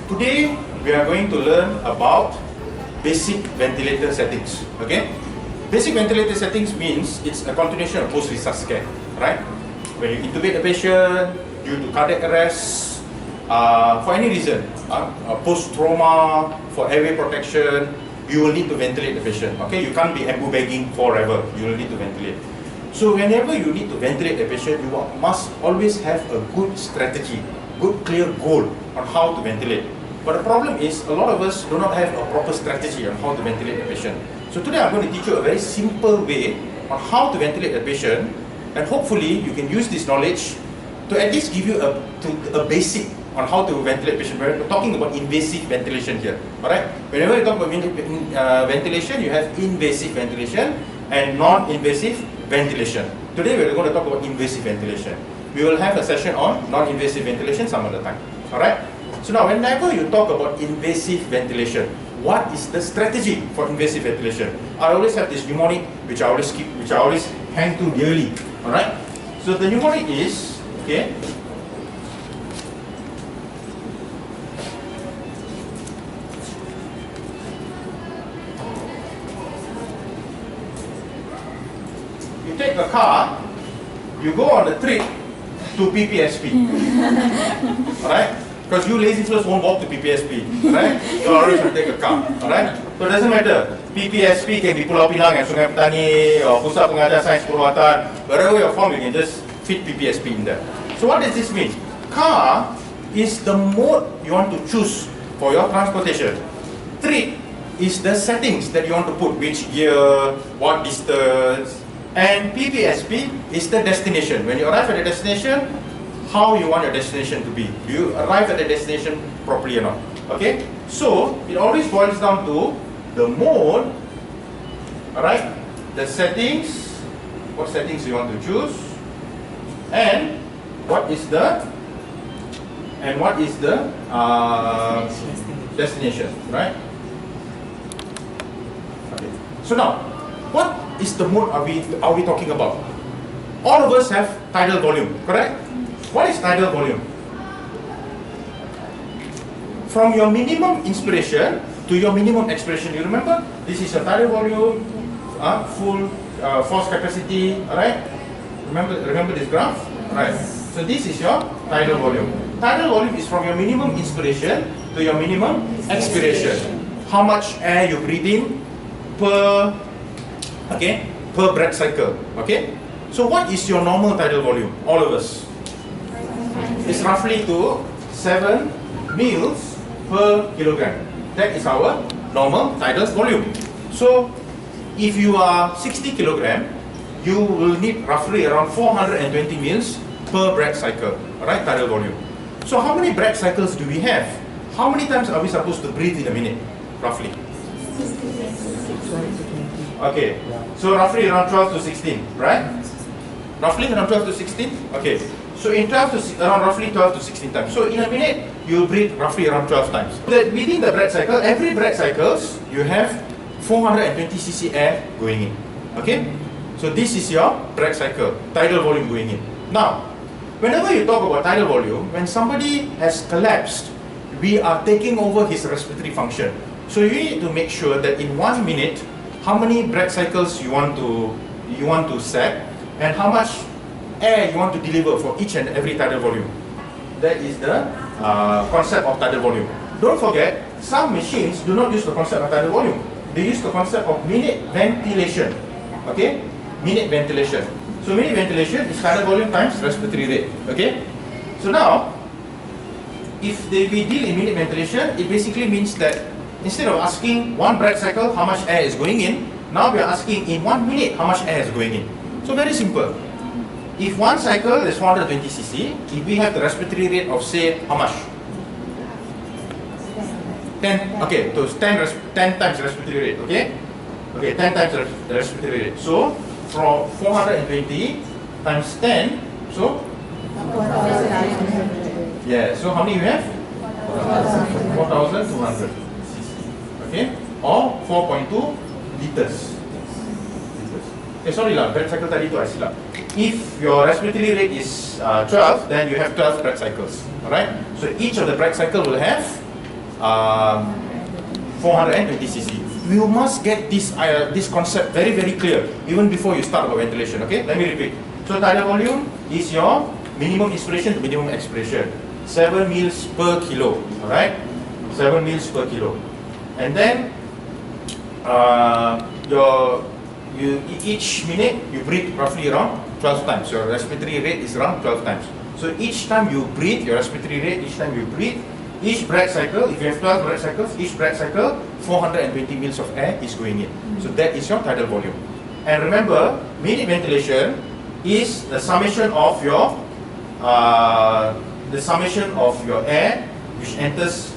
Today we are going to learn about basic ventilator settings. Okay, basic ventilator settings means it's a continuation of post-resusc care, right? When you intubate a patient due to cardiac arrest, for any reason, post-trauma, for airway protection, you will need to ventilate the patient. Okay, you can't be ambu bagging forever. You will need to ventilate. So whenever you need to ventilate a patient, you must always have a good strategy, good clear goal on how to ventilate. But the problem is, a lot of us do not have a proper strategy on how to ventilate a patient. So today I'm going to teach you a very simple way on how to ventilate a patient, and hopefully you can use this knowledge to at least give you a basic on how to ventilate patient. We're talking about invasive ventilation here. Alright? Whenever you talk about ventilation, you have invasive ventilation and non-invasive ventilation. Today we're going to talk about invasive ventilation. We will have a session on non-invasive ventilation some other time. Alright? So now whenever you talk about invasive ventilation, what is the strategy for invasive ventilation? I always have this mnemonic which I always keep, which I always hang to dearly. Alright? So the mnemonic is, okay, you take a car, you go on a trip to PPSP. Alright? Because you lazy fellows won't walk to PPSP, right? You always have to take a car, alright? So it doesn't matter. PPSP can be Pulau Pinang and Sungai Petani or Pusat Pengajar Sains Purwatan. Wherever you're from, you can just fit PPSP in there. So what does this mean? Car is the mode you want to choose for your transportation. Trip is the settings that you want to put, which gear, what distance, and PPSP is the destination. When you arrive at the destination, how you want your destination to be. Do you arrive at the destination properly or not? Okay? So, it always boils down to the mode, alright, the settings, what settings you want to choose, and what is the destination, right? Okay. So now, what is the mode are we talking about? All of us have tidal volume, correct? What is tidal volume? From your minimum inspiration to your minimum expiration. You remember? This is your tidal volume, full force capacity, alright? Remember this graph? Right. So this is your tidal volume. Tidal volume is from your minimum inspiration to your minimum expiration. How much air you breathe in per breath cycle. Okay? So what is your normal tidal volume? All of us. It's roughly to 7 mils per kilogram. That is our normal tidal volume. So if you are 60 kilogram, you will need roughly around 420 mils per breath cycle. Alright, tidal volume. So how many breath cycles do we have? How many times are we supposed to breathe in a minute? Roughly. Okay, so roughly around 12 to 16, right? Roughly around 12 to 16? Okay. So in around roughly 12 to 16 times. So in a minute, you breathe roughly around 12 times. Within the breath cycle, every breath cycles, you have 420 cc air going in. Okay? So this is your breath cycle, tidal volume going in. Now, whenever you talk about tidal volume, when somebody has collapsed, we are taking over his respiratory function. So you need to make sure that in 1 minute, how many breath cycles you want to set, and how much air you want to deliver for each and every tidal volume. That is the concept of tidal volume. Don't forget, some machines do not use the concept of tidal volume. They use the concept of minute ventilation. Okay? Minute ventilation. So minute ventilation is tidal volume times respiratory rate. Okay? So now, if we deal in minute ventilation, it basically means that instead of asking one breath cycle how much air is going in, now we are asking in 1 minute how much air is going in. So very simple. If one cycle is 420 cc, if we have the respiratory rate of say how much? 10. Okay, so 10 times respiratory rate. Okay, 10 times the respiratory rate. So from 420 times 10, so yeah. So how many you have? 4,200 cc. Okay, or 4.2 liters. Sorry lah, breath cycle tadi tu I silap. If your respiratory rate is 12, then you have 12 breath cycles. Alright? So each of the breath cycle will have 420 cc. You must get this concept very clear even before you start about ventilation. Okay, let me repeat. So tidal volume is your minimum inspiration to minimum expiration, 7 mils per kilo. All right, 7 mils per kilo, and then each minute you breathe roughly around 12 times. Your respiratory rate is around 12 times. So each time you breathe, your respiratory rate, each time you breathe, each breath cycle, if you have 12 breath cycles, each breath cycle, 420 mils of air is going in. So that is your tidal volume. And remember, minute ventilation is the summation of your air which enters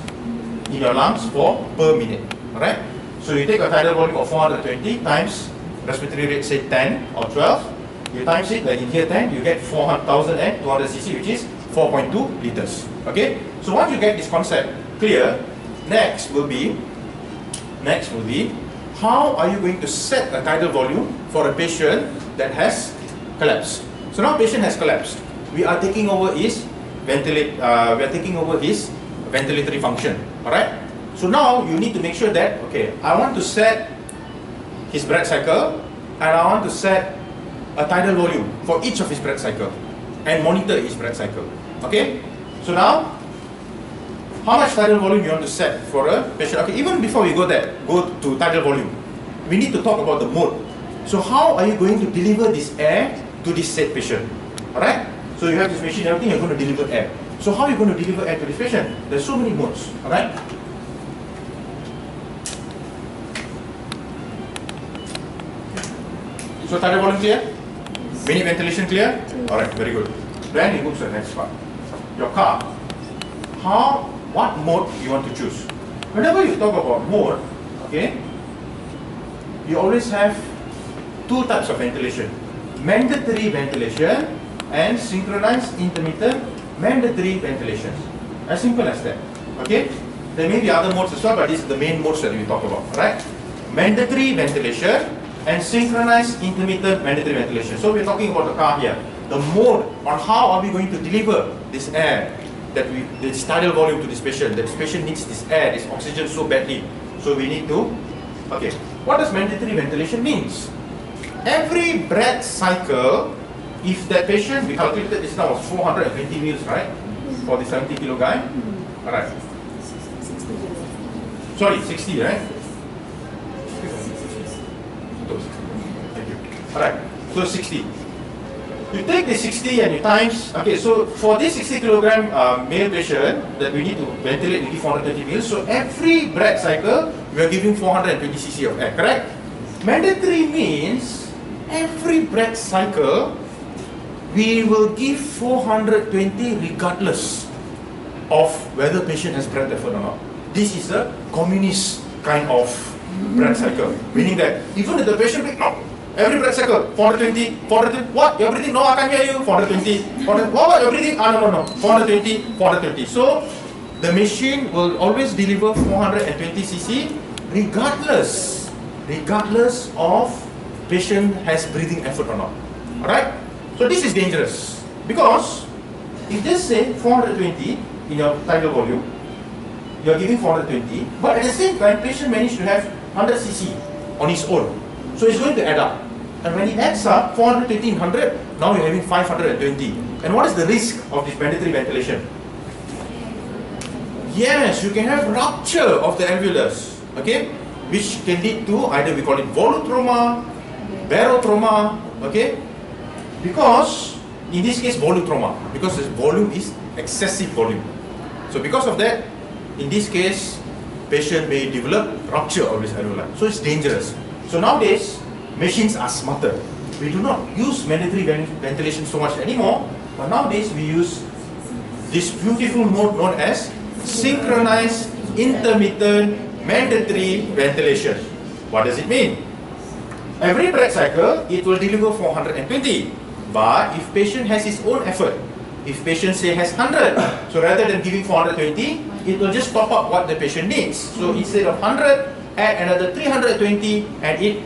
in your lungs per minute. Alright? So you take a tidal volume of 420 times respiratory rate, say 10 or 12. You times it, like in here 10, you get 4,000 and 200 cc, which is 4.2 liters. Okay? So once you get this concept clear, next will be how are you going to set a tidal volume for a patient that has collapsed. So now patient has collapsed. We are taking over his ventilatory function. Alright? So now you need to make sure that, okay, I want to set his breath cycle and I want to set a tidal volume for each of his breath cycle and monitor his breath cycle. Okay? So now, how much tidal volume you want to set for a patient? Okay, even before we go to tidal volume, we need to talk about the mode. So how are you going to deliver this air to this said patient? Alright? So you have this machine, everything, you're going to deliver air. So how are you going to deliver air to this patient? There's so many modes. Alright? So tidal volume clear? Minute ventilation clear? Alright, very good. Then we move to the next part. Your car. What mode you want to choose? Whenever you talk about mode, okay, you always have two types of ventilation. Mandatory ventilation and synchronized intermittent mandatory ventilation. As simple as that. Okay? There may be other modes as well, but this is the main modes that we talk about. Right? Mandatory ventilation and synchronized intermittent mandatory ventilation. So we're talking about the car here. The mode on how are we going to deliver this air, this tidal volume to this patient. That this patient needs this air, this oxygen so badly. So we need to, okay. What does mandatory ventilation means? Every breath cycle, if that patient, we calculated this now was 420 mils, right? For the 70 kilo guy. Alright. Sorry, 60, right? Thank you. Alright, so 60. You take the 60 and you times, okay, so for this 60 kilogram male patient that we need to ventilate, we give 430 mils. So every breath cycle, we are giving 420 cc of air, correct? Mandatory means every breath cycle, we will give 420 regardless of whether patient has breath effort or not. This is a communist kind of breath cycle, meaning that even if the patient no, every breath cycle, 420, 420, what? You're breathing? No, I can't hear you. 420, 420, what? You're breathing? No. 420, 420. So, the machine will always deliver 420 cc regardless of patient has breathing effort or not. Alright? So, this is dangerous because if they say 420 in your tidal volume, you're giving 420, but at the same time, patient managed to have 100 cc on his own. So, it's going to add up. And when it adds up, 420 in 100, now you're having 520. And what is the risk of this mandatory ventilation? Yes, you can have rupture of the alveolus, okay? Which can lead to either we call it volutrauma, barotrauma, okay? Because, in this case, volutrauma, because the volume is excessive volume. So because of that, in this case, patient may develop rupture of this alveoli. So it's dangerous. So nowadays, machines are smarter. We do not use mandatory ventilation so much anymore, but nowadays we use this beautiful mode known as synchronized intermittent mandatory ventilation. What does it mean? Every breath cycle, it will deliver 420. But if patient has his own effort, if patient say has 100, so rather than giving 420, it will just top up what the patient needs. So instead of 100, add another 320 and it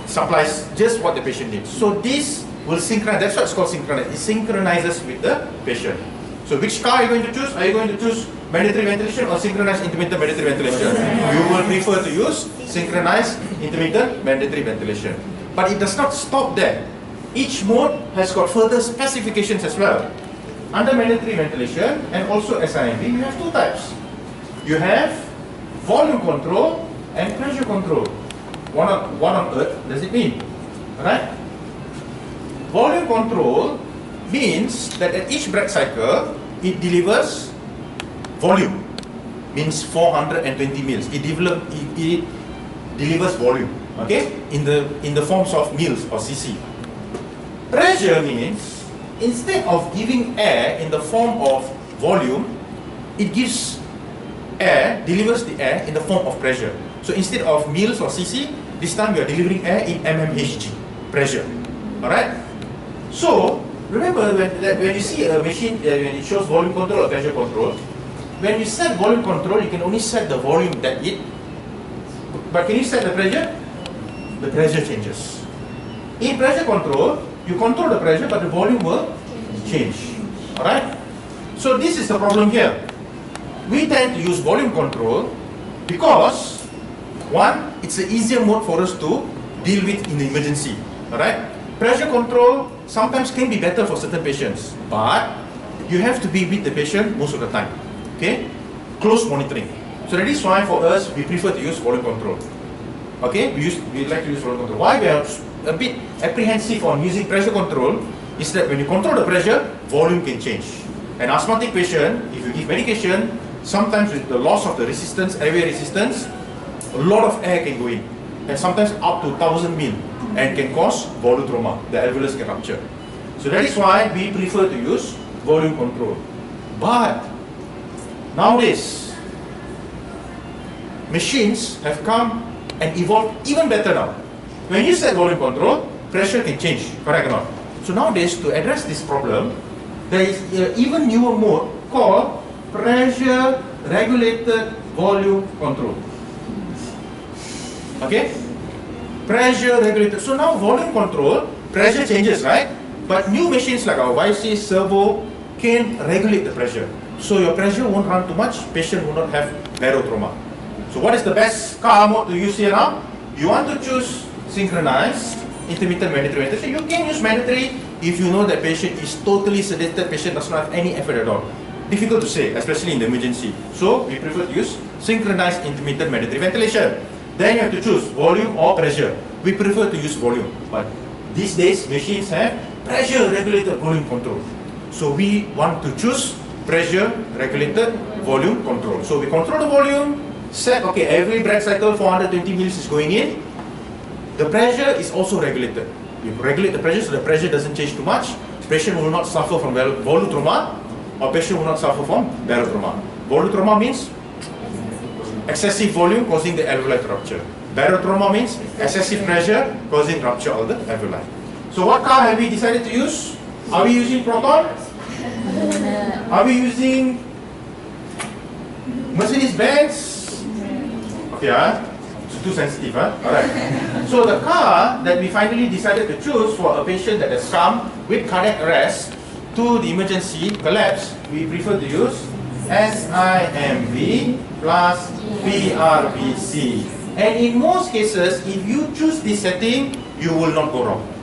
supplies just what the patient needs. So this will synchronize, that's what it's called synchronize. It synchronizes with the patient. So which car are you going to choose? Are you going to choose mandatory ventilation or synchronized intermittent mandatory ventilation? You will prefer to use synchronized intermittent mandatory ventilation. But it does not stop there. Each mode has got further specifications as well. Under mandatory ventilation and also SIMV, you have two types. You have volume control and pressure control. What on earth does it mean? Right? Volume control means that at each breath cycle, it delivers volume. Means 420 mils. It delivers volume. Okay? In the forms of mils or cc. Pressure means instead of giving air in the form of volume, it gives air, delivers the air in the form of pressure. So instead of mils or cc, this time we are delivering air in mmHg, pressure. Alright? So, remember when you see a machine, when it shows volume control or pressure control, when you set volume control, you can only set the volume that but can you set the pressure? The pressure changes. In pressure control, you control the pressure, but the volume will change. Alright? So this is the problem here. We tend to use volume control because, one, it's an easier mode for us to deal with in the emergency. Alright? Pressure control sometimes can be better for certain patients, but you have to be with the patient most of the time. Okay? Close monitoring. So that is why for us, we prefer to use volume control. Okay? We like to use volume control. Why we are a bit apprehensive on using pressure control is that when you control the pressure, volume can change. An asthmatic patient, if you give medication, sometimes with the loss of the resistance, airway resistance, a lot of air can go in. And sometimes up to 1000 mil and can cause volutroma. The alveolus can rupture. So that is why we prefer to use volume control. But nowadays, machines have come and evolved even better now. When you set volume control, pressure can change, correct or not? So nowadays, to address this problem, there is an even newer mode called pressure regulated volume control. Okay? Pressure regulated. So now volume control, pressure changes, right? But new machines like our YC, Servo can regulate the pressure. So your pressure won't run too much, patient will not have barotrauma. So what is the best car mode to use here now? You want to choose synchronized intermittent mandatory ventilation. You can use mandatory if you know that patient is totally sedated, patient does not have any effort at all. Difficult to say, especially in the emergency. So we prefer to use synchronized intermittent mandatory ventilation. Then you have to choose volume or pressure. We prefer to use volume, but these days machines have pressure regulated volume control. So we want to choose pressure regulated volume control. So we control the volume, set, okay, every breath cycle 420 mils is going in. The pressure is also regulated. You regulate the pressure so the pressure doesn't change too much. Patient will not suffer from volutroma, or patient will not suffer from barotrauma. Volutroma means excessive volume causing the alveoli to rupture. Barotrauma means excessive pressure causing rupture of the alveoli. So what car have we decided to use? Are we using Proton? Are we using Mercedes-Benz? Okay, it's too sensitive, huh? Alright. So the car that we finally decided to choose for a patient that has come with cardiac arrest to the emergency collapse, we prefer to use SIMV plus PRBC. And in most cases, if you choose this setting, you will not go wrong.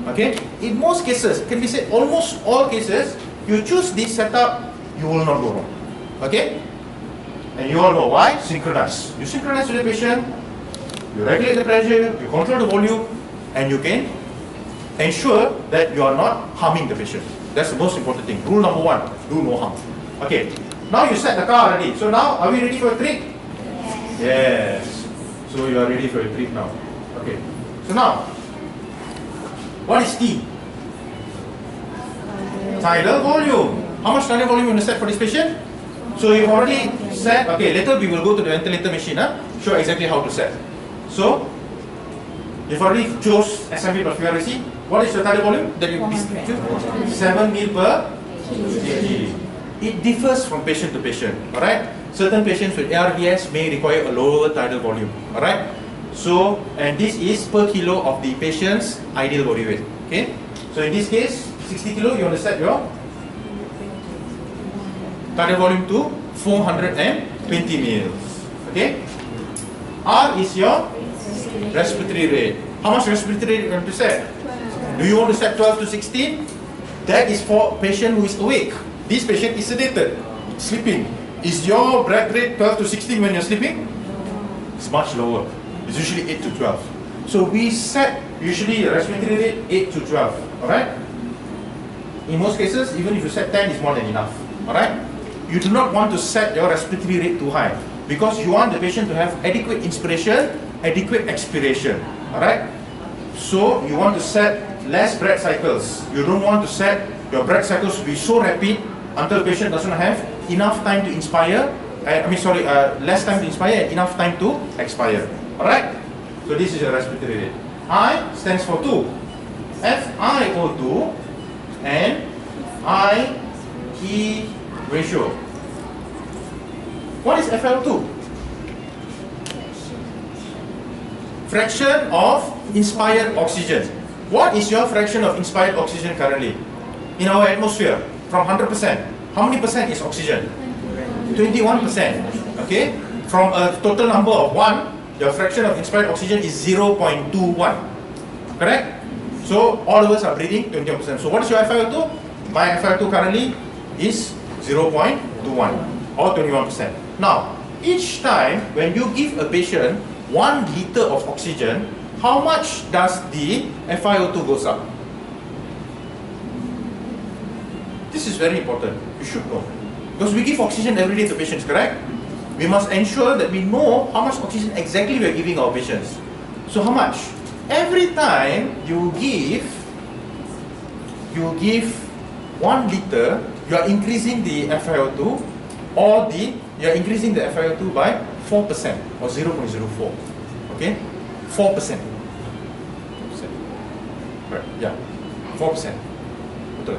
Okay? In most cases, can be said almost all cases, you choose this setup, you will not go wrong. Okay? And you all know why? Synchronize. You synchronize with the patient, you regulate the pressure, you control the volume, and you can ensure that you are not harming the patient. That's the most important thing. Rule number one, do no harm. Okay. Now you set the car already. So now, are we ready for a trip? Yes. So you are ready for a trip now. Okay. So now, what is T? Tidal volume. How much tidal volume you want to set for this patient? So you've already set, okay, later we will go to the ventilator machine, show exactly how to set. So, you've already chose SMV plus PRC. What is your tidal volume that you choose? 7 mil per kg. It differs from patient to patient, alright? Certain patients with ARDS may require a lower tidal volume, alright? So, and this is per kilo of the patient's ideal body weight, okay? So in this case, 60 kilo, you want to set your tidal volume to 420 mils. Okay? R is your respiratory rate. How much respiratory rate you want to set? Do you want to set 12 to 16? That is for patient who is awake. This patient is sedated, sleeping. Is your breath rate 12 to 16 when you're sleeping? It's much lower. It's usually 8 to 12. So we set usually respiratory rate 8 to 12. Alright? In most cases, even if you set 10, is more than enough. Alright? You do not want to set your respiratory rate too high because you want the patient to have adequate inspiration, adequate expiration. Alright? So you want to set less breath cycles. You don't want to set your breath cycles to be so rapid until the patient doesn't have enough time to inspire. Less time to inspire and enough time to expire. Alright? So this is your respiratory rate. I stands for 2. FiO2 and IE ratio. What is FiO2? Fraction of inspired oxygen. What is your fraction of inspired oxygen currently? In our atmosphere, from 100%, how many percent is oxygen? 21%. Okay? From a total number of 1, your fraction of inspired oxygen is 0.21. Correct? So all of us are breathing 21%. So what is your FiO2? My FiO2 currently is 0.21 or 21%. Now, each time when you give a patient 1 liter of oxygen, how much does the FiO2 goes up? This is very important. You should know. Because we give oxygen every day to patients, correct? We must ensure that we know how much oxygen exactly we are giving our patients. So how much? Every time you give 1 liter, you are increasing the FiO2 or you are increasing the FiO2 by 4% or 0.04. Okay? 4%. Right, yeah. 4%. Betul.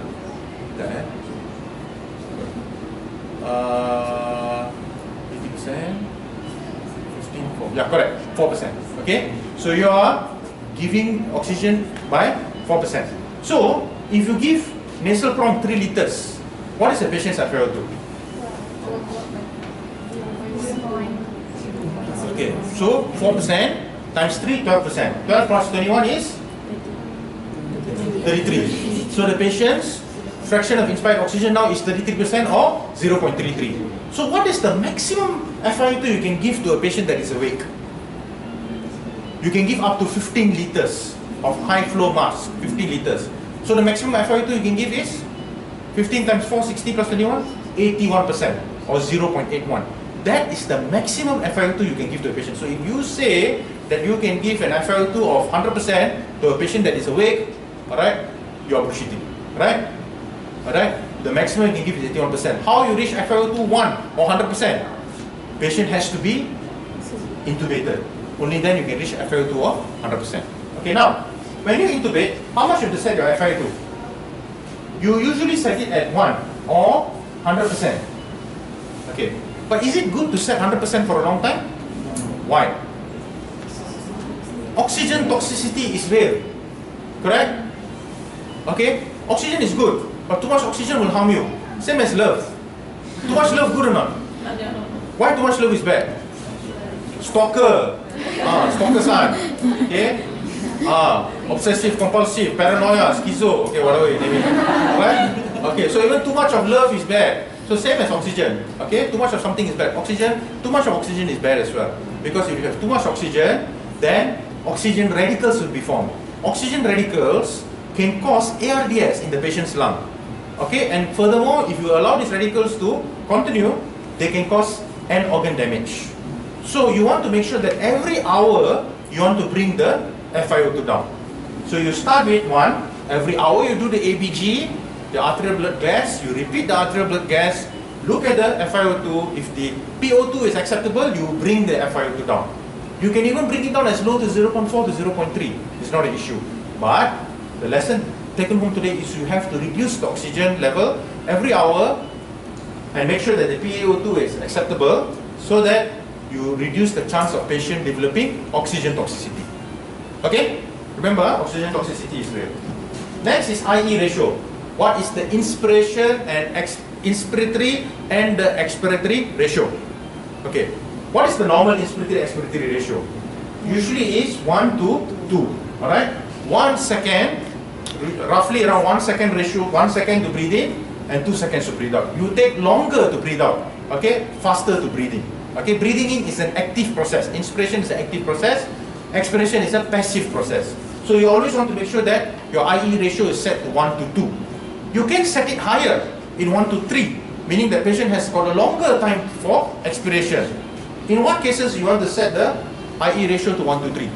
Sekejap 80%, 15, 4. Yeah, correct. 4%. Okay? So you are giving oxygen by 4%. So, if you give nasal prong 3 liters, what is the patient's FiO2? Okay, so 4% times 3, 12%. 12 plus 21 is 33. So the patient's fraction of inspired oxygen now is 33% or 0.33. So what is the maximum FiO2 you can give to a patient that is awake? You can give up to 15 liters of high flow mask, 15 liters. So the maximum FiO2 you can give is 15 times 4, 60 plus 21, 81% or 0.81. That is the maximum FiO2 you can give to a patient. So if you say that you can give an FiO2 of 100% to a patient that is awake, alright, you are bullshitting, right? Alright, the maximum you can give is 81%. How you reach FiO2 1 or 100%? Patient has to be intubated. Only then you can reach FiO2 of 100%. Okay, now, when you intubate, how much you have to set your FiO2? You usually set it at 1 or 100%. Okay, but is it good to set 100% for a long time? Why? Oxygen toxicity is real. Correct? Okay? Oxygen is good, but too much oxygen will harm you. Same as love. Too much love good or not? Why too much love is bad? Stalker. Stalker son. Okay? Obsessive, compulsive, paranoia, schizo. Okay, whatever you name it. Alright? Okay, so even too much of love is bad. So same as oxygen. Okay? Too much of something is bad. Too much of oxygen is bad as well. Because if you have too much oxygen, then oxygen radicals will be formed. Oxygen radicals can cause ARDS in the patient's lung. Okay, and furthermore, if you allow these radicals to continue, they can cause end organ damage. So you want to make sure that every hour you want to bring the FiO2 down. So you start with 1, every hour you do the ABG, the arterial blood gas, you repeat the arterial blood gas, look at the FiO2, if the PO2 is acceptable, you bring the FiO2 down. You can even bring it down as low to 0.4 to 0.3, it's not an issue. But the lesson taken home today is you have to reduce the oxygen level every hour and make sure that the PaO2 is acceptable so that you reduce the chance of patient developing oxygen toxicity. Okay? Remember, oxygen toxicity is real. Next is IE ratio. What is the inspiration and inspiratory and the expiratory ratio. Okay, what is the normal inspiratory-expiratory ratio? Usually is 1 to 2. Alright, 1 second, roughly around 1 second ratio, 1 second to breathe in and 2 seconds to breathe out. You take longer to breathe out, okay, faster to breathe in. Okay, breathing in is an active process, inspiration is an active process, expiration is a passive process. So you always want to make sure that your IE ratio is set to 1 to 2. You can set it higher in 1 to 3, meaning the patient has got a longer time for expiration. In what cases you want to set the IE ratio to 1 to 3?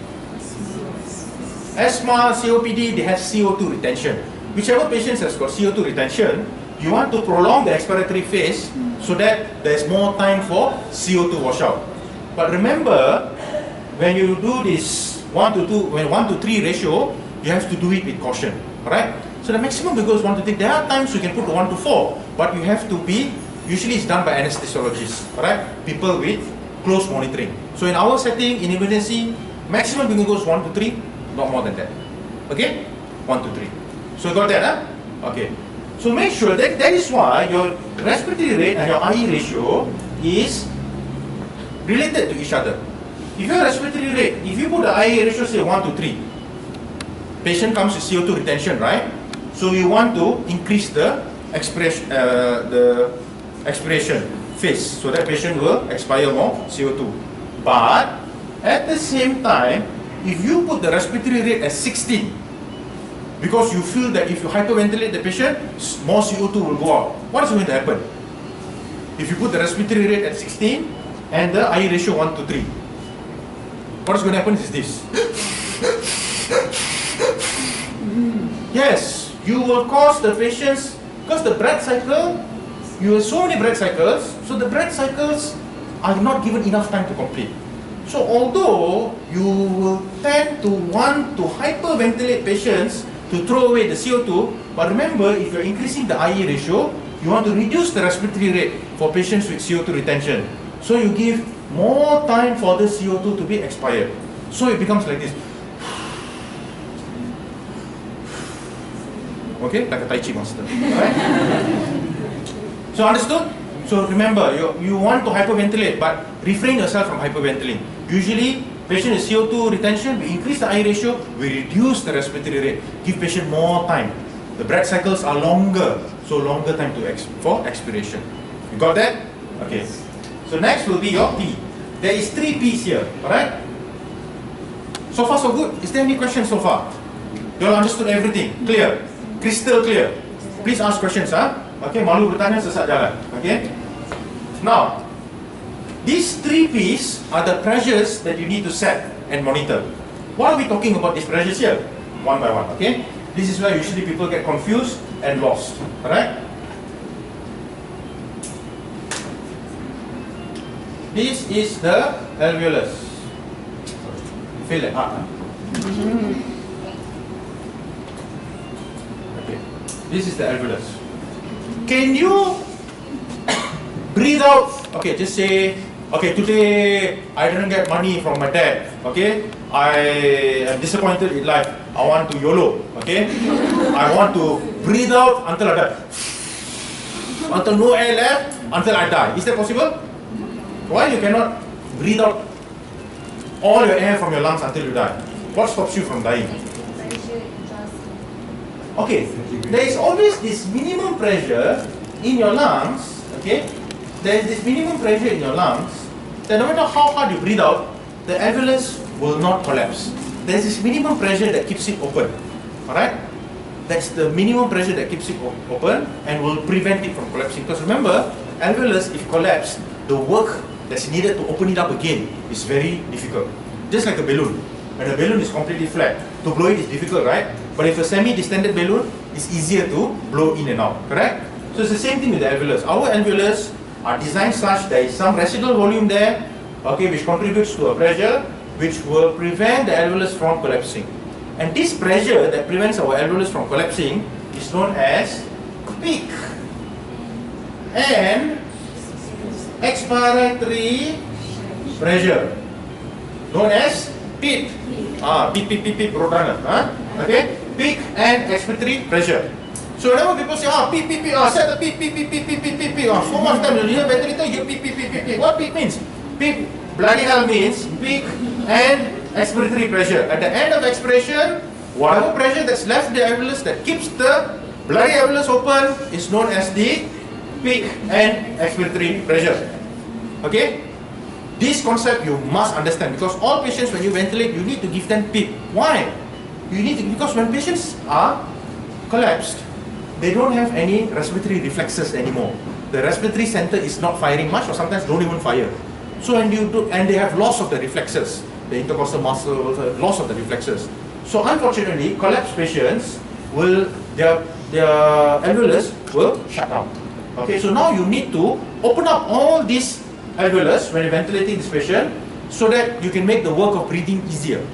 Asthma, COPD, they have CO2 retention. Whichever patients has got CO2 retention, you want to prolong the expiratory phase so that there is more time for CO2 washout. But remember, when you do this 1 to 2, when 1 to 3 ratio, you have to do it with caution, right? So the maximum because 1 to 3, there are times you can put 1 to 4, but you have to be, usually it's done by anesthesiologists, right? People with close monitoring. So in our setting, in emergency, maximum we can go 1 to 3, not more than that. Okay? 1 to 3. So you got that, huh? Okay. So make sure that is why your respiratory rate and your IE ratio is related to each other. If your respiratory rate, if you put the IE ratio say 1 to 3, patient comes with CO2 retention, right? So you want to increase the expiration phase so that patient will expire more CO2. But at the same time, if you put the respiratory rate at 16, because you feel that if you hyperventilate the patient, more CO2 will go out. What is going to happen? If you put the respiratory rate at 16 and the IE ratio 1 to 3, what is going to happen is this. Yes, you will cause the patients, because the breath cycle, you have so many breath cycles, so the breath cycles are not given enough time to complete. So although you will tend to want to hyperventilate patients to throw away the CO2, but remember, if you're increasing the IE ratio, you want to reduce the respiratory rate for patients with CO2 retention. So you give more time for the CO2 to be expired. So it becomes like this. Okay, like a Tai Chi master. Right? So understood? So remember, you want to hyperventilate, but refrain yourself from hyperventilating. Usually, patient is CO2 retention, we increase the IE ratio, we reduce the respiratory rate, give patient more time. The breath cycles are longer, so longer time for expiration. You got that? Okay. So next will be your P. There is 3 P's here, alright? So far so good. Is there any questions so far? You all understood everything? Clear? Crystal clear? Please ask questions, huh? Okay, malu bertanya sesat jalan. Okay? Now, these 3 P's are the pressures that you need to set and monitor. Why are we talking about these pressures here? One by one, okay? This is where usually people get confused and lost, alright? This is the alveolus. Feel it hard, huh? Okay. This is the alveolus. Can you breathe out? Okay, just say, okay, today I didn't get money from my dad. Okay, I am disappointed in life. I want to YOLO. Okay, I want to breathe out until I die. Until no air left, until I die. Is that possible? Why you cannot breathe out all your air from your lungs until you die? What stops you from dying? Okay, there is always this minimum pressure in your lungs. Okay, there is this minimum pressure in your lungs that no matter how hard you breathe out, the alveolus will not collapse. There is this minimum pressure that keeps it open. Alright? That's the minimum pressure that keeps it open and will prevent it from collapsing. Because remember, alveolus, if collapsed, the work that's needed to open it up again is very difficult. Just like a balloon. When a balloon is completely flat, to blow it is difficult, right? But if a semi-distended balloon, it's easier to blow in and out, correct? So it's the same thing with the alveolus. Our alveolus are designed such there is some residual volume there, okay, which contributes to a pressure which will prevent the alveolus from collapsing. And this pressure that prevents our alveolus from collapsing is known as peak and expiratory pressure, known as PEEP. PEEP, roadrunner. Okay, peak and expiratory pressure. So whenever people say, peak, set the peak, so much time, you hear ventilator, you peak. What peak means? Peak, bloody hell means peak and expiratory pressure. At the end of expiration, whatever pressure that's left in the alveolus that keeps the bloody alveolus open is known as the peak and expiratory pressure. Okay? This concept you must understand, because all patients, when you ventilate, you need to give them PEEP. Why? You need to, because when patients are collapsed, they don't have any respiratory reflexes anymore. The respiratory center is not firing much, or sometimes don't even fire. So when you do, and they have loss of the reflexes, the intercostal muscles, loss of the reflexes. So unfortunately, collapsed patients will, their alveolus will shut down. Okay, so now you need to open up all these alveolus when you're ventilating this patient, so that you can make the work of breathing easier.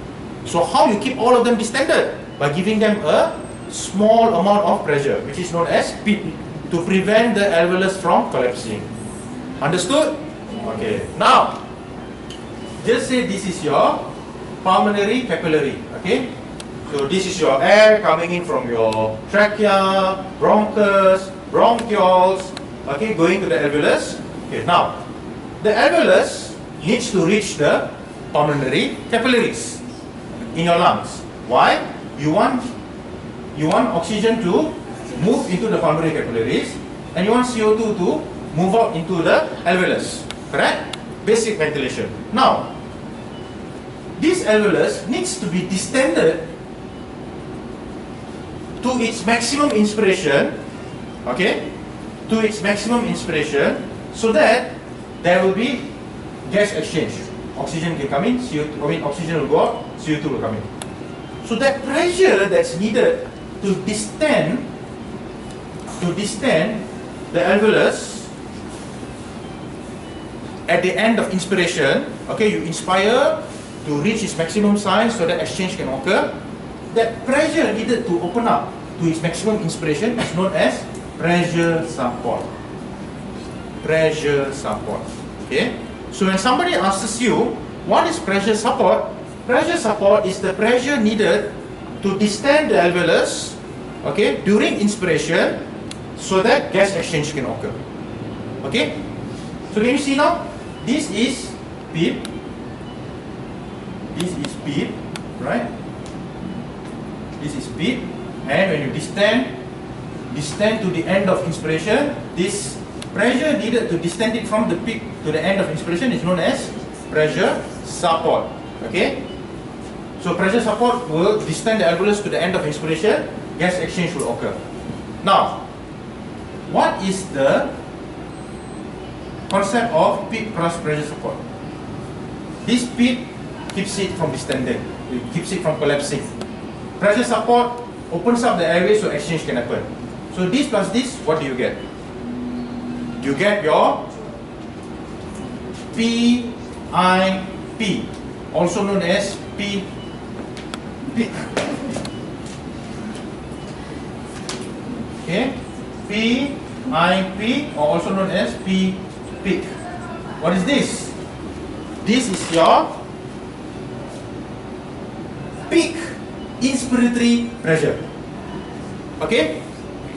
So how you keep all of them distended? By giving them a small amount of pressure, which is known as PEEP, to prevent the alveolus from collapsing. Understood? Okay. Now, just say this is your pulmonary capillary. Okay. So this is your air coming in from your trachea, bronchus, bronchioles. Okay, going to the alveolus. Okay. Now, the alveolus needs to reach the pulmonary capillaries in your lungs. Why? You want oxygen to move into the pulmonary capillaries, and you want CO2 to move out into the alveolus. Correct? Basic ventilation. Now, this alveolus needs to be distended to its maximum inspiration. Okay? To its maximum inspiration, so that there will be gas exchange. Oxygen can come in, oxygen will go out, CO2 will come in. So that pressure that's needed to distend the alveolus at the end of inspiration, okay, you inspire to reach its maximum size so that exchange can occur. That pressure needed to open up to its maximum inspiration is known as pressure support. Pressure support. Okay? So when somebody asks you, what is pressure support? Pressure support is the pressure needed to distend the alveolus, okay, during inspiration, so that gas exchange can occur. Okay? So can you see now? This is PEEP. This is PEEP, right? This is PEEP. And when you distend to the end of inspiration, this pressure needed to distend it from the peak to the end of inspiration is known as pressure support. Okay? So pressure support will distend the alveolus to the end of inspiration, gas exchange will occur. Now, what is the concept of PEEP plus pressure support? This PEEP keeps it from distending, it keeps it from collapsing. Pressure support opens up the airway so exchange can happen. So this plus this, what do you get? You get your PIP, also known as PEEP. Okay, PIP, or also known as PEEP. What is this? This is your peak inspiratory pressure. Okay,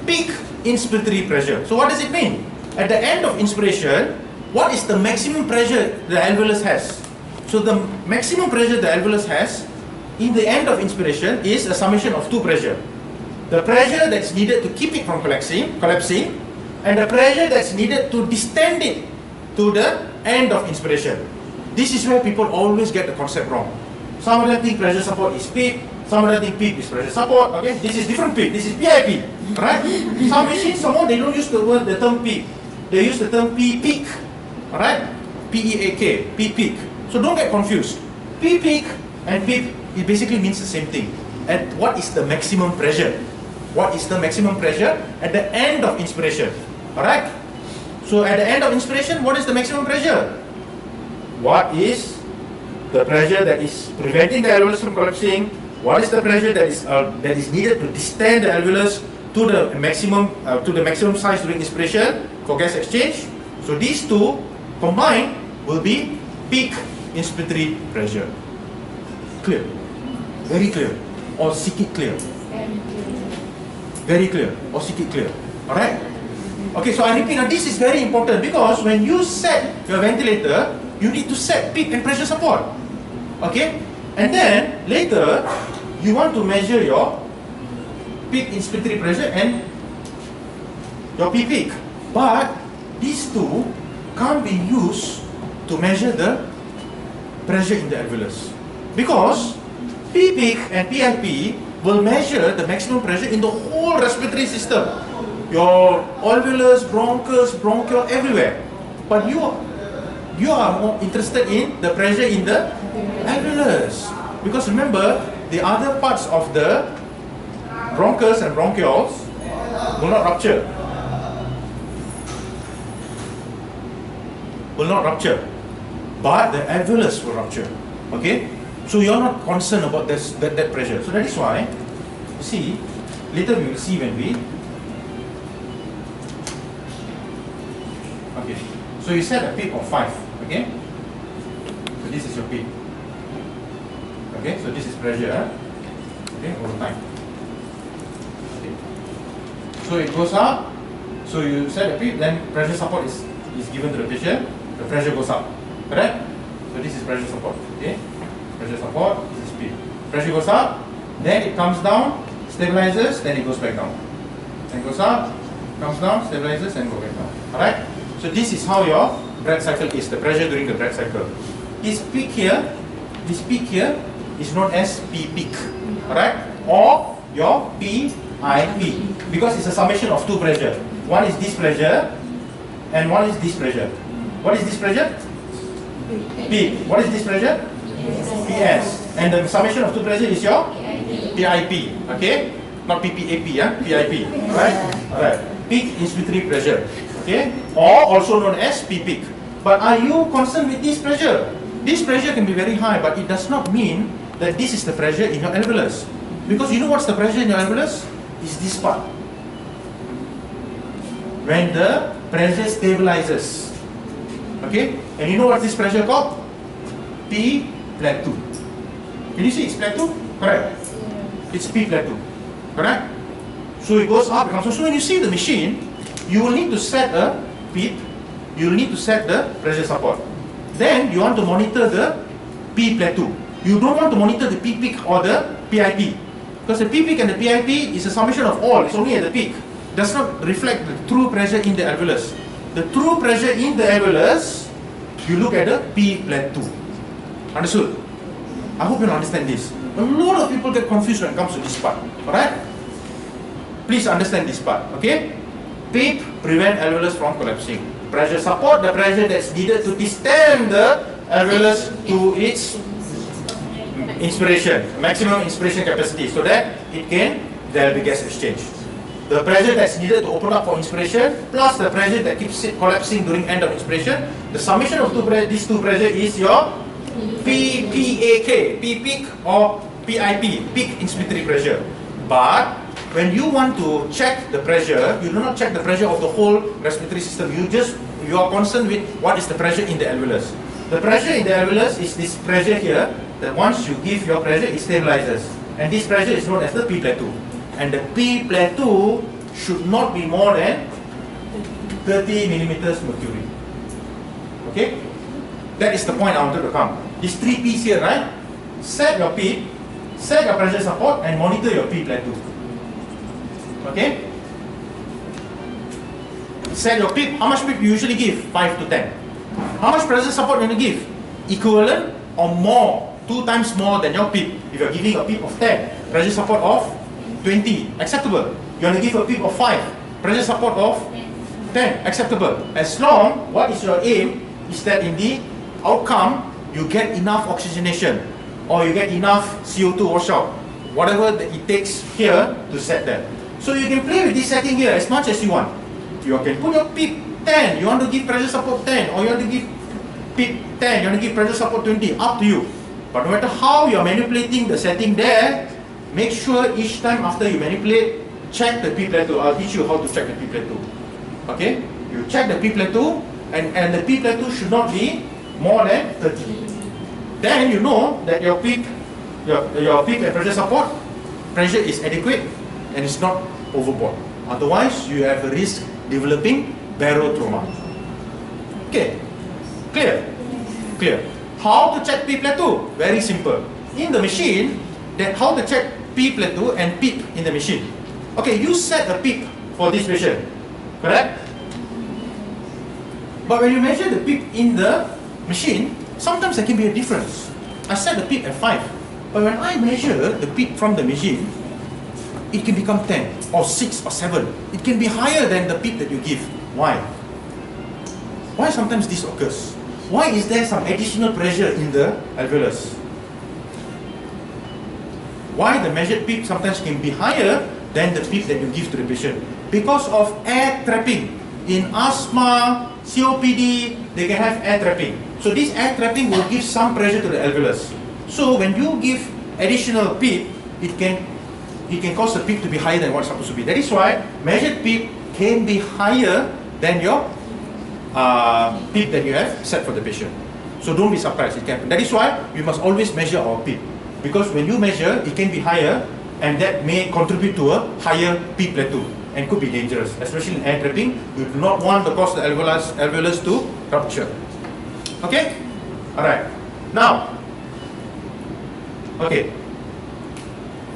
peak inspiratory pressure. So what does it mean? At the end of inspiration, what is the maximum pressure the alveolus has? So the maximum pressure the alveolus has in the end of inspiration is a summation of two pressure. The pressure that's needed to keep it from collapsing, and the pressure that's needed to distend it to the end of inspiration. This is where people always get the concept wrong. Some of them think pressure support is PEEP, some of them think PEEP is pressure support. Okay, this is different PEEP, this is PIP, right? Some machines, they don't use the term PEEP. They use the term P-peak, alright? P-E-A-K, P-peak. So don't get confused. P-peak and PEEP, it basically means the same thing. And what is the maximum pressure? What is the maximum pressure at the end of inspiration? Alright? So at the end of inspiration, what is the maximum pressure? What is the pressure that is preventing the alveolus from collapsing? What is the pressure that is needed to distend the alveolus to the maximum size during inspiration for gas exchange? So these two combined will be peak inspiratory pressure. Clear? Very clear. Or seek it clear. very clear, or circuit clear. Alright? Okay, so I repeat, now this is very important because when you set your ventilator, you need to set peak and pressure support. Okay? And then later, you want to measure your peak inspiratory pressure and your P peak. But these two can't be used to measure the pressure in the alveolus. Because P peak and PIP will measure the maximum pressure in the whole respiratory system. Your alveolus, bronchus, bronchiole, everywhere. But you are more interested in the pressure in the alveolus. Because remember, the other parts of the bronchus and bronchioles will not rupture. Will not rupture. But the alveolus will rupture. Okay? So you're not concerned about that pressure. So that is why, you see, later we will see when we. Okay. So you set a peak of 5. Okay? So this is your peak. Okay? So this is pressure. Okay? Over time. Okay. So it goes up. So you set a peak, then pressure support is given to the patient. The pressure goes up. Correct? So this is pressure support. Okay? Pressure support, this is peak. Pressure goes up, then it comes down, stabilizes, then it goes back down. Then goes up, comes down, stabilizes, and goes back down. Alright? So this is how your breath cycle is, the pressure during the breath cycle. This peak here is known as P peak. Alright? Or your PIP. Because it's a summation of two pressure. One is this pressure and one is this pressure. What is this pressure? P. What is this pressure? PS. And the summation of two pressure is your PIP. Okay? Not PPAP, yeah? PIP. Alright? Alright. Peak inspiratory pressure. Okay? Or also known as P peak. But are you concerned with this pressure? This pressure can be very high, but it does not mean that this is the pressure in your alveolus. Because you know what's the pressure in your alveolus? It's this part. When the pressure stabilizes. Okay? And you know what this pressure called? P plateau. Can you see it's plateau? Correct. It's P plateau. Correct? So it goes up, comes. So when you see the machine, you will need to set a PIP, you will need to set the pressure support. Then you want to monitor the P plateau. You don't want to monitor the P peak or the PIP. Because the P peak and the PIP is a summation of all, it's only at the peak. Does not reflect the true pressure in the alveolus. The true pressure in the alveolus, you look at the P plateau. Understood? I hope you understand this. A lot of people get confused when it comes to this part. Alright? Please understand this part. Okay? PIP prevent alveolus from collapsing. Pressure support the pressure that's needed to distend the alveolus to its inspiration, maximum inspiration capacity, so that there will be gas exchange. The pressure that's needed to open up for inspiration plus the pressure that keeps it collapsing during end of inspiration, the summation of these two pressure is your PPAK, P peak or PIP, peak inspiratory pressure. But when you want to check the pressure, you do not check the pressure of the whole respiratory system. You are concerned with what is the pressure in the alveolus. The pressure in the alveolus is this pressure here, that once you give your pressure, it stabilizes. And this pressure is known as the P plateau. And the P plateau should not be more than 30 millimeters mercury. Okay? That is the point I wanted to come. These three P's here, right? Set your P, set your pressure support, and monitor your P plateau. Okay? Set your PIP. How much PIP you usually give? 5 to 10. How much pressure support you want to give? Equivalent or more, 2 times more than your PIP. If you are giving a PIP of 10, pressure support of 20, acceptable. You want to give a PIP of 5, pressure support of 10, acceptable. As long, what is your aim is that in the outcome, you get enough oxygenation or you get enough CO2 washout, whatever that it takes here to set that. So you can play with this setting here as much as you want. You can put your PIP 10, you want to give pressure support 10, or you want to give PIP 10, you want to give pressure support 20, up to you. But no matter how you are manipulating the setting there, make sure each time after you manipulate, check the P plateau. I'll teach you how to check the P plateau. Okay? You check the P plateau, and the P plateau should not be more than 30. Then you know that your PIP and pressure support, pressure is adequate and it's not overboard. Otherwise, you have a risk developing barotrauma. Okay, clear? Clear. How to check P plateau? Very simple. In the machine, then how to check P plateau and PEEP in the machine. Okay, you set a PEEP for this patient, correct? But when you measure the PEEP in the machine, sometimes there can be a difference. I set the PEEP at 5, but when I measure the PEEP from the machine, it can become 10 or 6 or 7. It can be higher than the PEEP that you give. Why? Why sometimes this occurs? Why is there some additional pressure in the alveolus? Why the measured PEEP sometimes can be higher than the PEEP that you give to the patient? Because of air trapping. In asthma, COPD, they can have air trapping. So this air trapping will give some pressure to the alveolus. So when you give additional PEEP, it can cause the PEEP to be higher than what's supposed to be. That is why measured PEEP can be higher than your PEEP that you have set for the patient. So don't be surprised, it can. That is why we must always measure our PEEP. Because when you measure, it can be higher, and that may contribute to a higher PEEP plateau and could be dangerous, especially in air trapping. We do not want to cause the alveolus to rupture. Okay? Alright. Now, okay.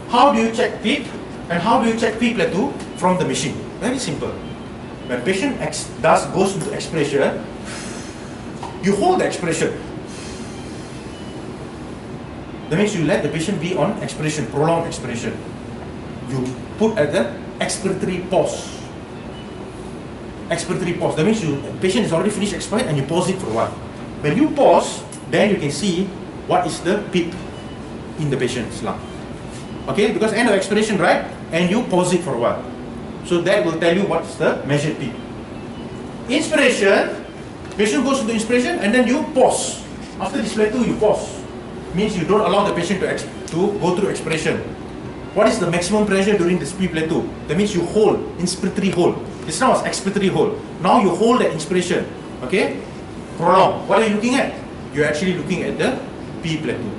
How do you check PEEP and how do you check PEEP plateau from the machine? Very simple. When patient goes into expiration, you hold the expiration. That means you let the patient be on expiration, prolonged expiration. You put at the expiratory pause. Expiratory pause. That means the patient is already finished expired and you pause it for a while. When you pause, then you can see what is the PEEP in the patient's lung. Okay, because end of expiration, right? And you pause it for a while. So that will tell you what's the measured PEEP. Inspiration, patient goes into inspiration and then you pause. After this plateau, you pause. Means you don't allow the patient to go through expiration. What is the maximum pressure during this PEEP plateau? That means you hold, inspiratory hold. This now is expiratory hold. Now you hold the inspiration. Okay? Prolong. What are you looking at? You're actually looking at the PEEP plateau.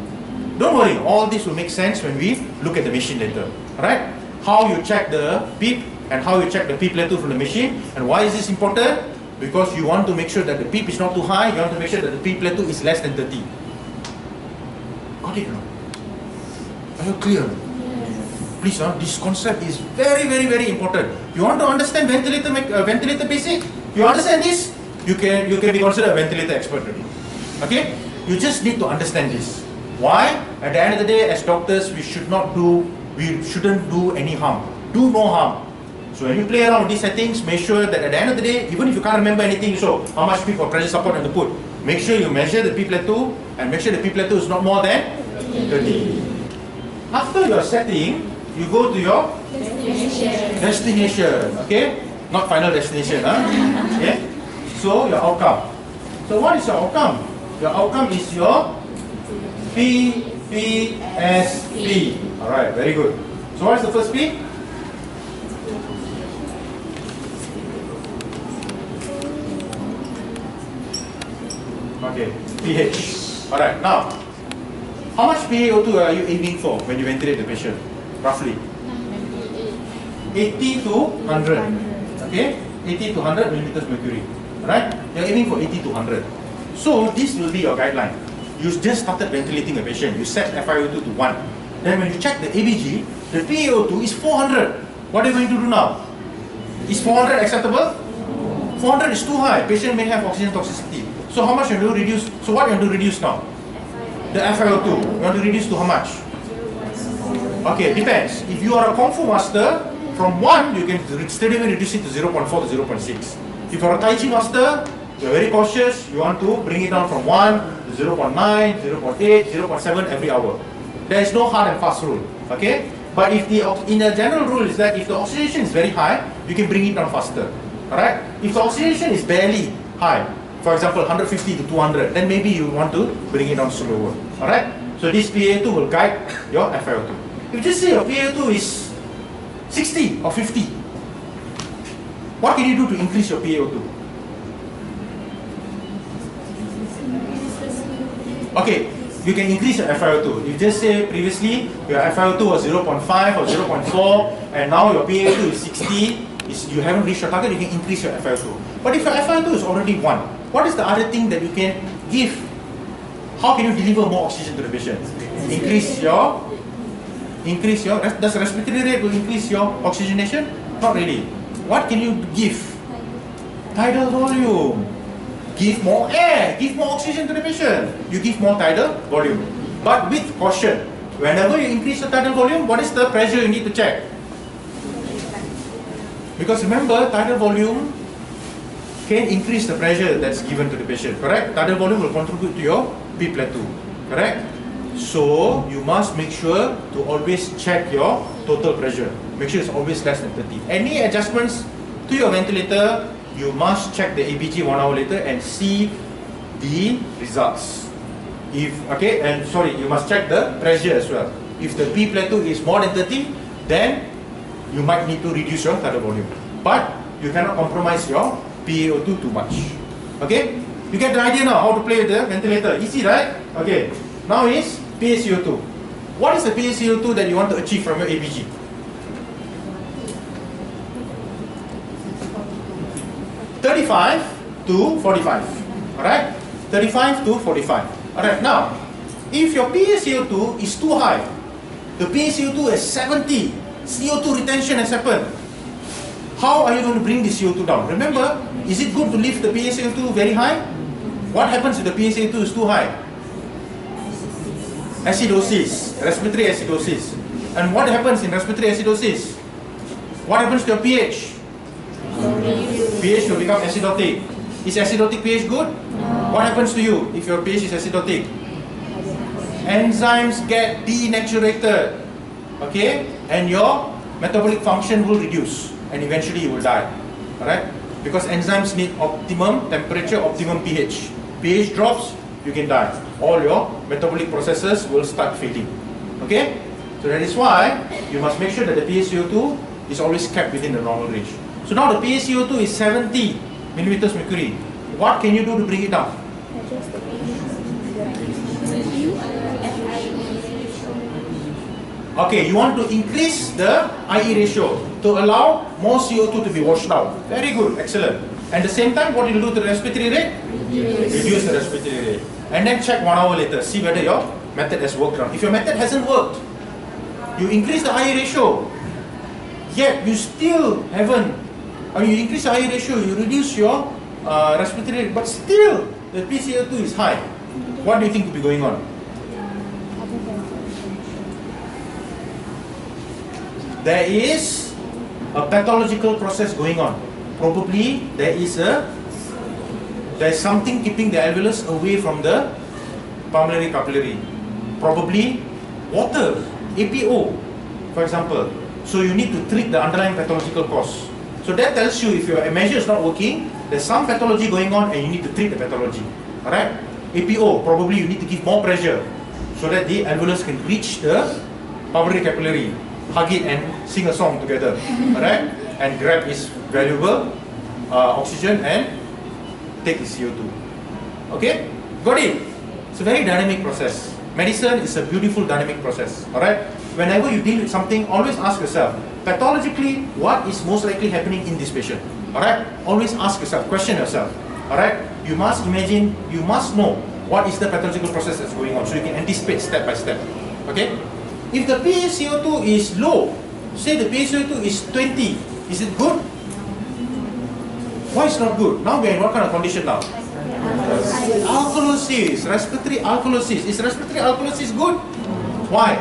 Don't worry, all this will make sense when we look at the machine later. Alright? How you check the PEEP and how you check the PEEP plateau from the machine. And why is this important? Because you want to make sure that the PEEP is not too high. You want to make sure that the PEEP plateau is less than 30. Got it or not? Are you clear? Yes. Please, this concept is very, very, very important. You want to understand ventilator basic? You understand this? You can be considered a ventilator expert already. Okay? You just need to understand this. Why? At the end of the day, as doctors, we shouldn't do any harm. Do no harm. So when you play around with these settings, make sure that at the end of the day, even if you can't remember anything, so how much PEEP or pressure support you have to put, make sure you measure the PEEP plateau and make sure the PEEP plateau is not more than 30. After your setting, you go to your destination. Okay? Not final destination. Okay? So your outcome. So what is your outcome? Your outcome is your PPSP. Alright, very good. So what is the first P? Okay, pH. Alright, now, how much PaO2 are you aiming for when you ventilate the patient? Roughly? 80 to 100. Okay? 80 to 100 millimeters mercury. Alright? You're aiming for 80 to 100. So, this will be your guideline. You just started ventilating a patient. You set FiO2 to 1. Then when you check the ABG, the PaO2 is 400. What are you going to do now? Is 400 acceptable? 400 is too high. Patient may have oxygen toxicity. So how much you want to reduce? So what you want to reduce now? The FiO2. You want to reduce to how much? Okay, depends. If you are a Kung Fu master, from 1 you can straight away reduce it to 0.4 to 0.6. If you are a Tai Chi master, you are very cautious. You want to bring it down from 1 to 0.9, 0.8, 0.7 every hour. There is no hard and fast rule. Okay? But if in a general rule is that if the oxidation is very high, you can bring it down faster. Alright? If the oxidation is barely high, for example 150 to 200, then maybe you want to bring it down slower. Alright? So this PaO2 will guide your FiO2. If you just say your PaO2 is 60 or 50, what can you do to increase your PaO2? Okay, you can increase your FiO2. You just say previously your FiO2 was 0.5 or 0.4, and now your PaO2 is 60, you haven't reached your target, you can increase your FiO2. But if your FiO2 is already 1, what is the other thing that you can give? How can you deliver more oxygen to the patient? Does respiratory rate will increase your oxygenation? Not really. What can you give? Tidal volume. Give more air, give more oxygen to the patient. You give more tidal volume. But with caution, whenever you increase the tidal volume, what is the pressure you need to check? Because remember, tidal volume can increase the pressure that's given to the patient, correct? Tidal volume will contribute to your P plateau, correct? So, you must make sure to always check your total pressure. Make sure it's always less than 30. Any adjustments to your ventilator, you must check the ABG 1 hour later and see the results. You must check the pressure as well. If the P plateau is more than 30, then you might need to reduce your tidal volume. But you cannot compromise your PaO2 too much. Okay? You get the idea now how to play with the ventilator. Easy, right? Okay. Now is PaCO2. What is the PaCO2 that you want to achieve from your ABG? (35 to 45). Alright? 35 to 45. Alright, now, if your PaCO2 is too high, the PaCO2 is 70, CO2 retention has happened. How are you going to bring the CO2 down? Remember, is it good to lift the PaCO2 very high? What happens if the PaCO2 is too high? Acidosis, respiratory acidosis. And what happens in respiratory acidosis? What happens to your pH? pH will become acidotic. Is acidotic pH good? What happens to you if your pH is acidotic? Enzymes get denaturated. Okay? And your metabolic function will reduce. And eventually you will die. Alright? Because enzymes need optimum temperature, optimum pH. pH drops, you can die. All your metabolic processes will start failing. Okay? So that is why you must make sure that the PaCO2 is always kept within the normal range. So now the PaCO2 is 70 millimeters mercury. What can you do to bring it down? Okay, you want to increase the IE ratio to allow more CO2 to be washed out. Very good, excellent. At the same time, what do you do to the respiratory rate? Reduce the respiratory rate. And then check 1 hour later, see whether your method has worked out. If your method hasn't worked, you increase the IE ratio, yet you still haven't, you increase the IE ratio, you reduce your respiratory rate, but still the PaCO2 is high. What do you think could be going on? There is a pathological process going on. Probably there's something keeping the alveolus away from the pulmonary capillary. Probably water, APO, for example. So you need to treat the underlying pathological cause. So that tells you if your measure is not working, there's some pathology going on and you need to treat the pathology. Alright? APO, probably you need to give more pressure so that the alveolus can reach the pulmonary capillary, hug it and sing a song together. Alright? And grab its valuable oxygen and take the CO2. Okay? Got it? It's a very dynamic process. Medicine is a beautiful dynamic process. Alright? Whenever you deal with something, always ask yourself, pathologically, what is most likely happening in this patient? Alright? Always ask yourself, question yourself. Alright? You must imagine, you must know what is the pathological process that's going on so you can anticipate step by step. Okay? If the PaCO2 is low, say the PaCO2 is 20, is it good? Why is not good? Now we are in what kind of condition now? Alkalosis, respiratory alkalosis. Is respiratory alkalosis good? Why?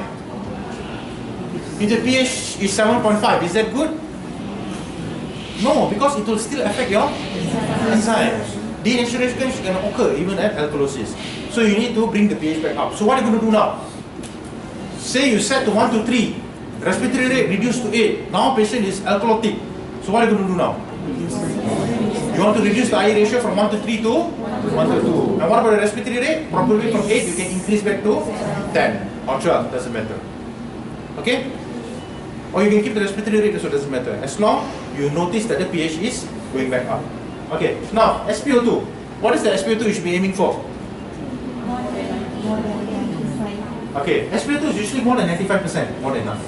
If the pH is 7.5, is that good? No, because it will still affect your enzymes. Denaturation can occur even at alkalosis. So you need to bring the pH back up. So what are you going to do now? Say you set to 1 to 3, respiratory rate reduced to 8. Now patient is alkalotic. So what are you going to do now? You want to reduce the IE ratio from 1 to 3 to 1 to 2. And what about the respiratory rate? Probably from 8 you can increase back to 10 or 12, doesn't matter. Okay? Or you can keep the respiratory rate, so it doesn't matter. As long you notice that the pH is going back up. Okay, now SpO2. What is the SpO2 you should be aiming for? Okay, SpO2 is usually more than 95%, more than enough.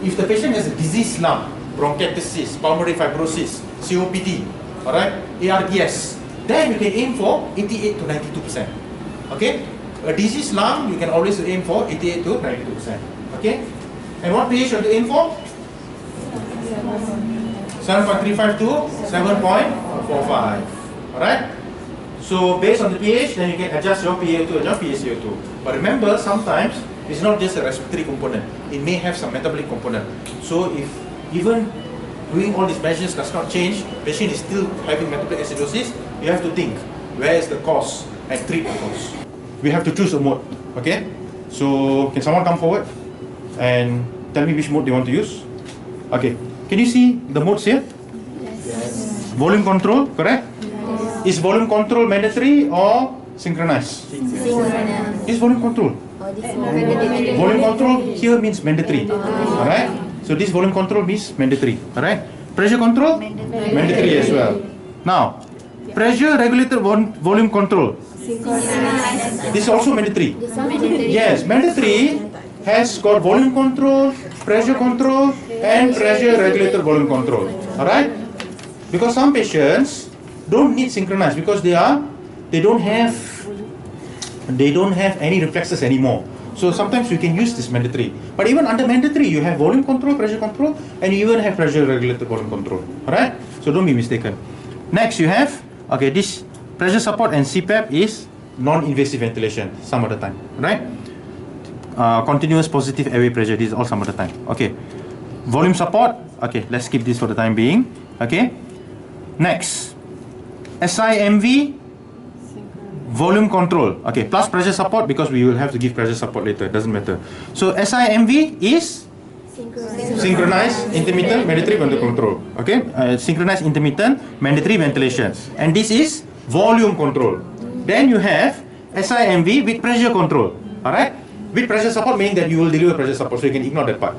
if the patient has a disease slump, bronchiectasis, pulmonary fibrosis, COPD, alright, ARDS, then you can aim for 88 to 92%. Okay? A disease slump, you can always aim for 88 to 92%. Okay? And what pH should you aim for? 7.35 to 7.45. Alright? So based on the pH, then you can adjust your PaO2 and your PaCO2. But remember, sometimes it's not just a respiratory component. It may have some metabolic component. So if even doing all these measures does not change, patient is still having metabolic acidosis, you have to think, where is the cause and treat the cause. We have to choose a mode. Okay? So can someone come forward and tell me which mode they want to use? Okay. Can you see the modes here? Yes. Volume control, correct? Yes. Is volume control mandatory or synchronized? Synchronized. Is volume control? Volume control here means mandatory. Alright? So this volume control means mandatory. Alright? Pressure control? Mandatory as well. Now, pressure regulated volume control. This is also mandatory. Yes, mandatory has got volume control, pressure control, and pressure regulated volume control. Alright? Because some patients don't need synchronized because they don't have any reflexes anymore. So sometimes you can use this mandatory. But even under mandatory, you have volume control, pressure control, and you even have pressure regulated volume control. Alright? So don't be mistaken. Next you have, okay, this pressure support and CPAP is non-invasive ventilation some other time. Right? Continuous positive airway pressure, this is all some other time. Okay. Volume support, okay, let's skip this for the time being. Okay. Next, SIMV, volume control. Okay, plus pressure support because we will have to give pressure support later, doesn't matter. So SIMV is synchronized intermittent mandatory ventilation control. Okay, synchronized intermittent mandatory ventilation, and this is volume control. Then you have SIMV with pressure control. Alright, with pressure support meaning that you will deliver pressure support, so you can ignore that part.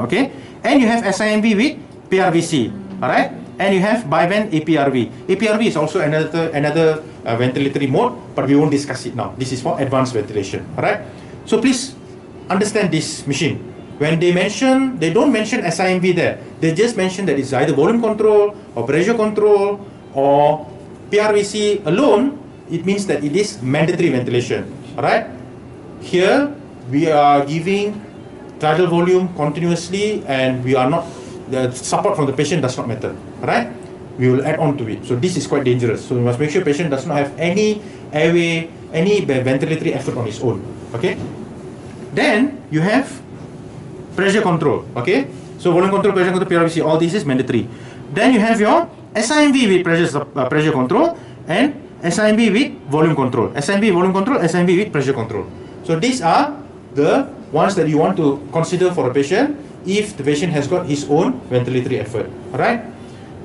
Okay, and you have SIMV with PRVC. Alright, and you have bivent APRV. APRV is also another ventilatory mode, but we won't discuss it now. This is for advanced ventilation. Alright, so please understand this machine. When they don't mention SIMV there. They just mention that it's either volume control or pressure control or PRVC alone. It means that it is mandatory ventilation. Alright, here we are giving tidal volume continuously, and we are not, the support from the patient does not matter. Alright, we will add on to it. So this is quite dangerous. So we must make sure patient does not have any airway, any ventilatory effort on his own. Okay. Then you have pressure control. Okay. So volume control, pressure control, PRVC, all this is mandatory. Then you have your SIMV with pressure control and SIMV with volume control. SIMV volume control, SIMV with pressure control. So these are the ones that you want to consider for a patient if the patient has got his own ventilatory effort. Alright?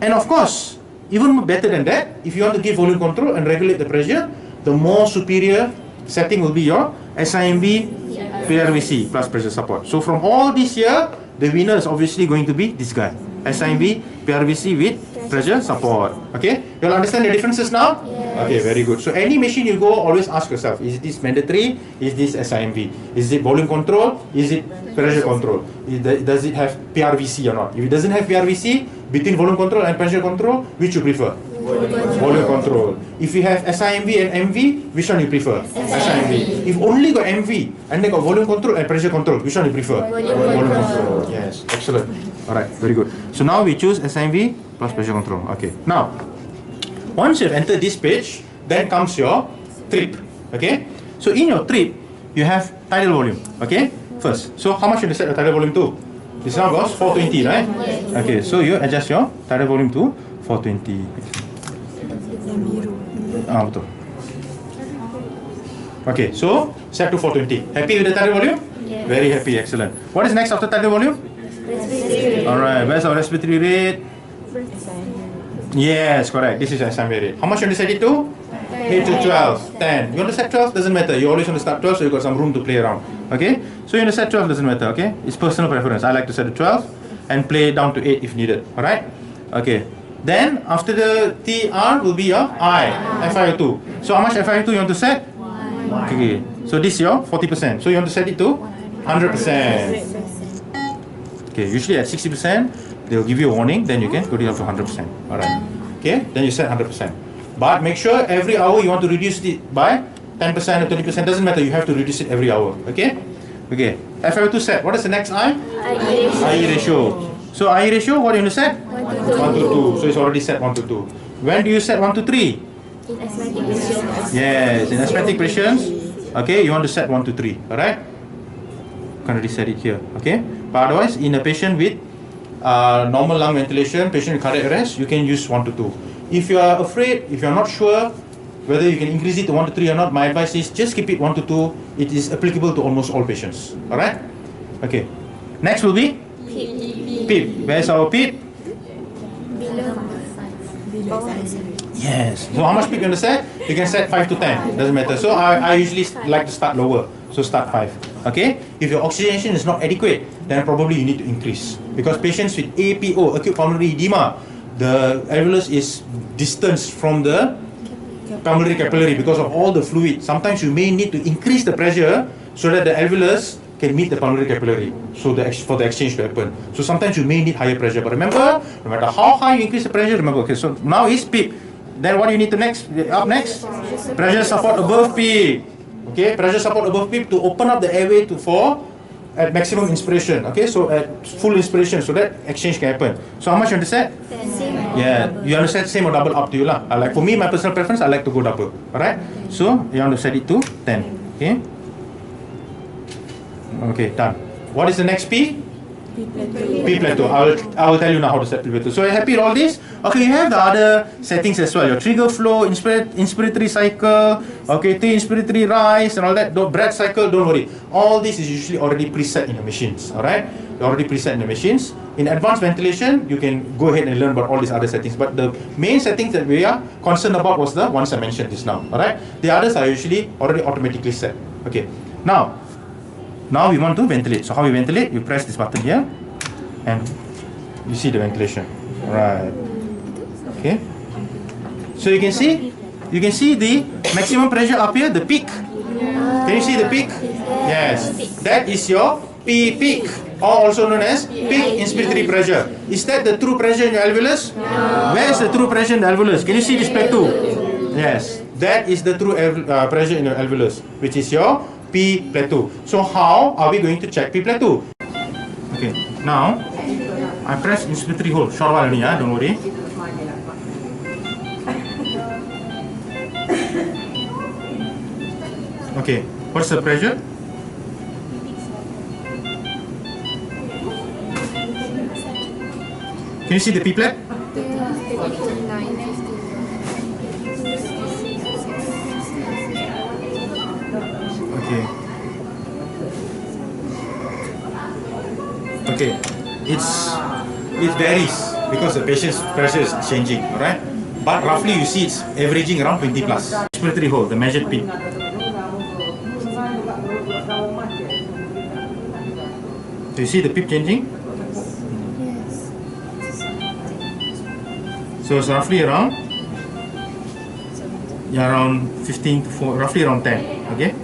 And of course, even better than that, if you want to give volume control and regulate the pressure, the more superior setting will be your SIMV PRVC plus pressure support. So from all this here, the winner is obviously going to be this guy, SIMV PRVC with pressure support. Okay, you all understand the differences now? Yes. Okay, very good. So any machine you go, always ask yourself, is this mandatory? Is this SIMV? Is it volume control? Is it pressure control? Does it have PRVC or not? If it doesn't have PRVC, between volume control and pressure control, which you prefer? Volume control. If you have SIMV and MV, which one you prefer? SIMV. If only got MV and then got volume control and pressure control, which one you prefer? Volume control. Yes, excellent. Alright, very good. So now we choose SIMV plus pressure control. Okay. Now, once you've entered this page, then comes your trip. Okay. So in your trip, you have tidal volume. Okay. First. So how much should you set your tidal volume to? This now goes 420, right? Okay. So you adjust your tidal volume to 420. Betul. Okay, so set to 420. Happy with the tidal volume? Yes. Very happy, excellent. What is next after tidal volume? Respiratory. Alright, where's our respiratory rate? Yes, correct. This is your SIMV rate. How much you want to set it to? 8 to 12, 10. You want to set 12? Doesn't matter. You always want to start 12, so you got some room to play around. Okay? So you want to set 12, doesn't matter, okay? It's personal preference. I like to set to 12 and play down to 8 if needed. Alright? Okay. Then after the TR will be your FiO2. So how much FiO2 you want to set? 1. Okay. So this is your 40%. So you want to set it to 100%. Okay, usually at 60%, they'll give you a warning, then you can go down to 100%. Alright. Okay, then you set 100%. But make sure every hour you want to reduce it by 10% or 20%, doesn't matter, you have to reduce it every hour. Okay? Okay. FL2 set. What is the next I? IE ratio. So IE ratio, what do you want to set? 1 to 2. So it's already set 1 to 2. When do you set 1 to 3? Yes, in asthmatic patients. Okay, you want to set 1 to 3. Alright? Can't really set it here. Okay? But otherwise, in a patient with normal lung ventilation, patient with cardiac arrest, you can use 1 to 2. If you are afraid, if you are not sure whether you can increase it to 1 to 3 or not, my advice is just keep it 1 to 2. It is applicable to almost all patients. Alright? Okay. Next will be PEEP. Where's our PEEP? Yes. So how much PEEP you want to set? You can set 5 to 10. Doesn't matter. So I usually like to start lower. So start 5. Okay? If your oxygenation is not adequate, then probably you need to increase. Because patients with APO, acute pulmonary edema, the alveolus is distanced from the pulmonary capillary because of all the fluid. Sometimes you may need to increase the pressure so that the alveolus can meet the pulmonary capillary, so for the exchange to happen. So sometimes you may need higher pressure. But remember, no matter how high you increase the pressure, remember, okay, so now is PEEP. Then what do you need to up next? Pressure support above PEEP. Okay, pressure support above PEEP to open up the airway for at maximum inspiration. Okay, so at full inspiration, so that exchange can happen. So how much you want to set? Yeah, you want to set same or double, up to you lah. Like for me, my personal preference, I like to go double. Alright, so you want to set it to 10. Okay. Okay, done. What is the next P? P plateau. I will tell you now how to set P plateau. So you're happy with all this? Okay, you have the other settings as well. Your trigger flow, inspiratory cycle, okay, inspiratory rise and all that. Breath cycle, don't worry. All this is usually already preset in the machines. Alright? They're already preset in the machines. In advanced ventilation, you can go ahead and learn about all these other settings. But the main settings that we are concerned about was the ones I mentioned just now. Alright? The others are usually already automatically set. Okay. Now we want to ventilate. So how we ventilate? You press this button here, and you see the ventilation. Right. Okay. So you can see the maximum pressure up here, the peak. Can you see the peak? Yes. That is your P peak, or also known as peak inspiratory pressure. Is that the true pressure in your alveolus? No. Where is the true pressure in the alveolus? Can you see this plateau? Yes. That is the true pressure in your alveolus, which is your P plateau. So how are we going to check P plateau? Okay, now I press inspiratory hold. Short while only, don't worry. Okay, what's the pressure? Can you see the P plat? Okay, it varies because the patient's pressure is changing, alright? But roughly you see it's averaging around 20 plus. Inspiratory hold, the measured peak. Do you see the peak changing? Yes. So it's roughly around 15 to 4, roughly around 10. Okay.